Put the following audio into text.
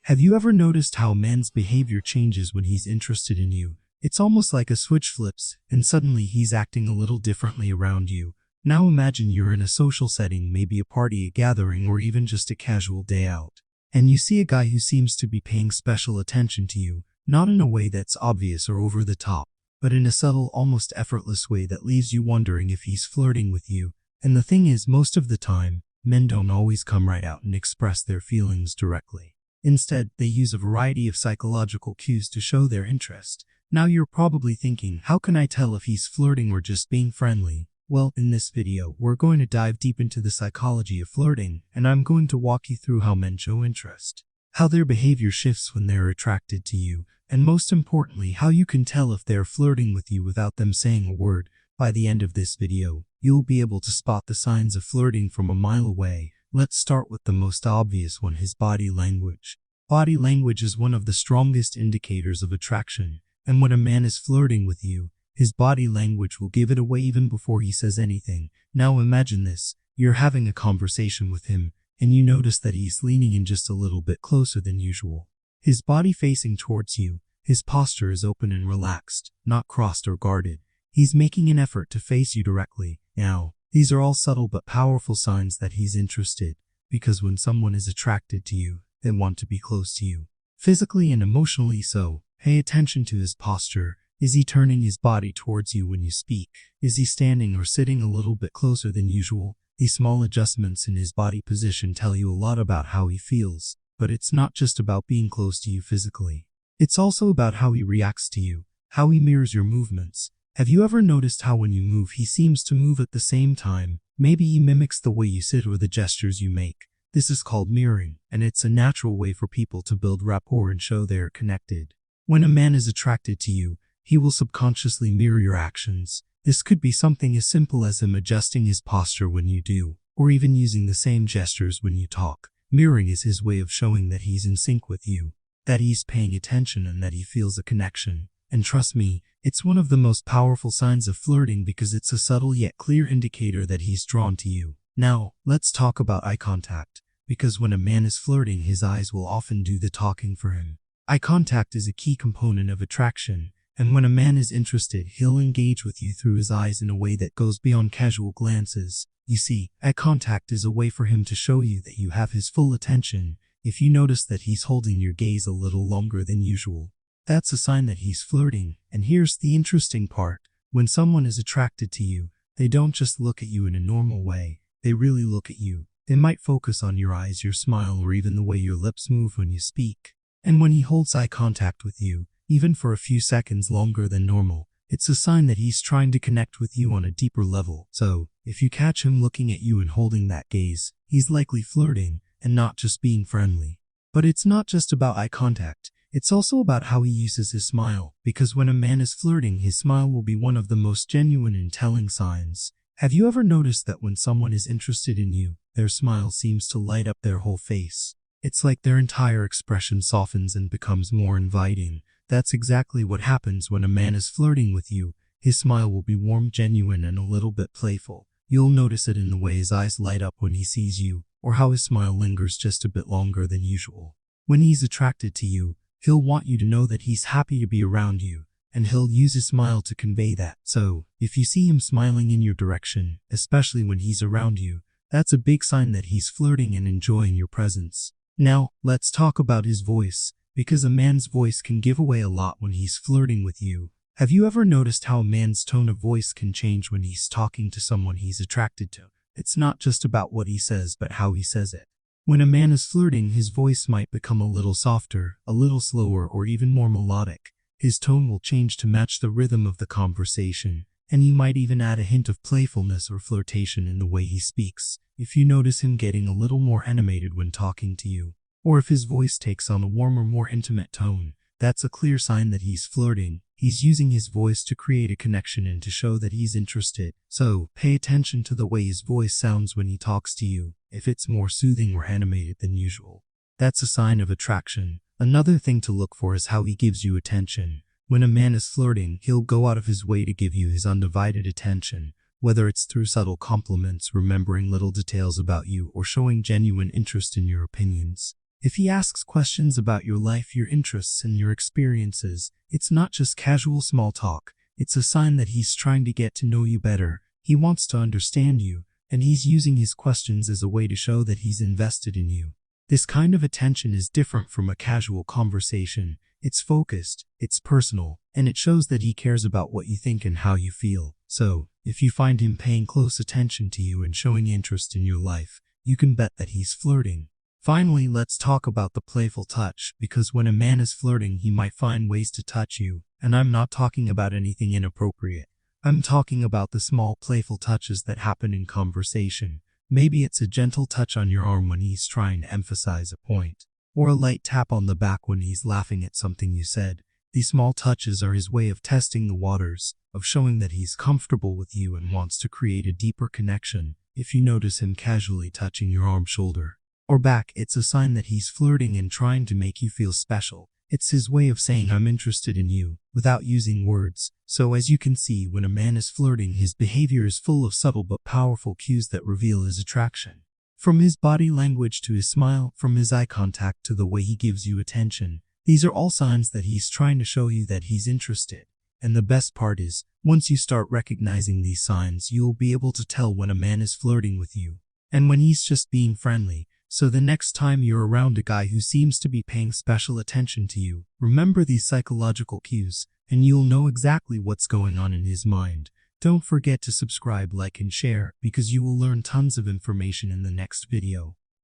Have you ever noticed how a man's behavior changes when he's interested in you? It's almost like a switch flips, and suddenly he's acting a little differently around you. Now imagine you're in a social setting, maybe a party, a gathering, or even just a casual day out. And you see a guy who seems to be paying special attention to you, not in a way that's obvious or over the top, but in a subtle, almost effortless way that leaves you wondering if he's flirting with you. And the thing is, most of the time, men don't always come right out and express their feelings directly. Instead, they use a variety of psychological cues to show their interest. Now you're probably thinking, how can I tell if he's flirting or just being friendly? Well, in this video, we're going to dive deep into the psychology of flirting, and I'm going to walk you through how men show interest, how their behavior shifts when they're attracted to you, and most importantly, how you can tell if they're flirting with you without them saying a word. By the end of this video, you'll be able to spot the signs of flirting from a mile away. Let's start with the most obvious one, his body language. Body language is one of the strongest indicators of attraction, and when a man is flirting with you, his body language will give it away even before he says anything. Now imagine this, you're having a conversation with him, and you notice that he's leaning in just a little bit closer than usual. His body facing towards you, his posture is open and relaxed, not crossed or guarded. He's making an effort to face you directly. Now, these are all subtle but powerful signs that he's interested, because when someone is attracted to you, they want to be close to you, physically and emotionally. So, pay attention to his posture. Is he turning his body towards you when you speak? Is he standing or sitting a little bit closer than usual? These small adjustments in his body position tell you a lot about how he feels, but it's not just about being close to you physically. It's also about how he reacts to you, how he mirrors your movements. Have you ever noticed how when you move, he seems to move at the same time? Maybe he mimics the way you sit or the gestures you make. This is called mirroring, and it's a natural way for people to build rapport and show they're connected. When a man is attracted to you, he will subconsciously mirror your actions. This could be something as simple as him adjusting his posture when you do, or even using the same gestures when you talk. Mirroring is his way of showing that he's in sync with you, that he's paying attention, and that he feels a connection. And trust me, it's one of the most powerful signs of flirting because it's a subtle yet clear indicator that he's drawn to you. Now, let's talk about eye contact, because when a man is flirting, his eyes will often do the talking for him. Eye contact is a key component of attraction, and when a man is interested, he'll engage with you through his eyes in a way that goes beyond casual glances. You see, eye contact is a way for him to show you that you have his full attention. If you notice that he's holding your gaze a little longer than usual, that's a sign that he's flirting. And here's the interesting part. When someone is attracted to you, they don't just look at you in a normal way. They really look at you. They might focus on your eyes, your smile, or even the way your lips move when you speak. And when he holds eye contact with you, even for a few seconds longer than normal, it's a sign that he's trying to connect with you on a deeper level. So, if you catch him looking at you and holding that gaze, he's likely flirting, and not just being friendly. But it's not just about eye contact. It's also about how he uses his smile, because when a man is flirting, his smile will be one of the most genuine and telling signs. Have you ever noticed that when someone is interested in you, their smile seems to light up their whole face? It's like their entire expression softens and becomes more inviting. That's exactly what happens when a man is flirting with you. His smile will be warm, genuine, and a little bit playful. You'll notice it in the way his eyes light up when he sees you, or how his smile lingers just a bit longer than usual. When he's attracted to you, he'll want you to know that he's happy to be around you, and he'll use his smile to convey that. So, if you see him smiling in your direction, especially when he's around you, that's a big sign that he's flirting and enjoying your presence. Now, let's talk about his voice, because a man's voice can give away a lot when he's flirting with you. Have you ever noticed how a man's tone of voice can change when he's talking to someone he's attracted to? It's not just about what he says, but how he says it. When a man is flirting, his voice might become a little softer, a little slower, or even more melodic. His tone will change to match the rhythm of the conversation, and he might even add a hint of playfulness or flirtation in the way he speaks. If you notice him getting a little more animated when talking to you, or if his voice takes on a warmer, more intimate tone, that's a clear sign that he's flirting. He's using his voice to create a connection and to show that he's interested. So, pay attention to the way his voice sounds when he talks to you. If it's more soothing or animated than usual, that's a sign of attraction. Another thing to look for is how he gives you attention. When a man is flirting, he'll go out of his way to give you his undivided attention, whether it's through subtle compliments, remembering little details about you, or showing genuine interest in your opinions. If he asks questions about your life, your interests, and your experiences, it's not just casual small talk. It's a sign that he's trying to get to know you better. He wants to understand you, and he's using his questions as a way to show that he's invested in you. This kind of attention is different from a casual conversation. It's focused, it's personal, and it shows that he cares about what you think and how you feel. So, if you find him paying close attention to you and showing interest in your life, you can bet that he's flirting. Finally, let's talk about the playful touch, because when a man is flirting, he might find ways to touch you, and I'm not talking about anything inappropriate. I'm talking about the small playful touches that happen in conversation. Maybe it's a gentle touch on your arm when he's trying to emphasize a point, or a light tap on the back when he's laughing at something you said. These small touches are his way of testing the waters, of showing that he's comfortable with you and wants to create a deeper connection. If you notice him casually touching your arm, shoulder, or back, it's a sign that he's flirting and trying to make you feel special. It's his way of saying I'm interested in you, without using words. So as you can see, when a man is flirting, his behavior is full of subtle but powerful cues that reveal his attraction. From his body language to his smile, from his eye contact to the way he gives you attention, these are all signs that he's trying to show you that he's interested. And the best part is, once you start recognizing these signs, you'll be able to tell when a man is flirting with you, and when he's just being friendly. So the next time you're around a guy who seems to be paying special attention to you, remember these psychological cues, and you'll know exactly what's going on in his mind. Don't forget to subscribe, like, and share, because you will learn tons of information in the next video.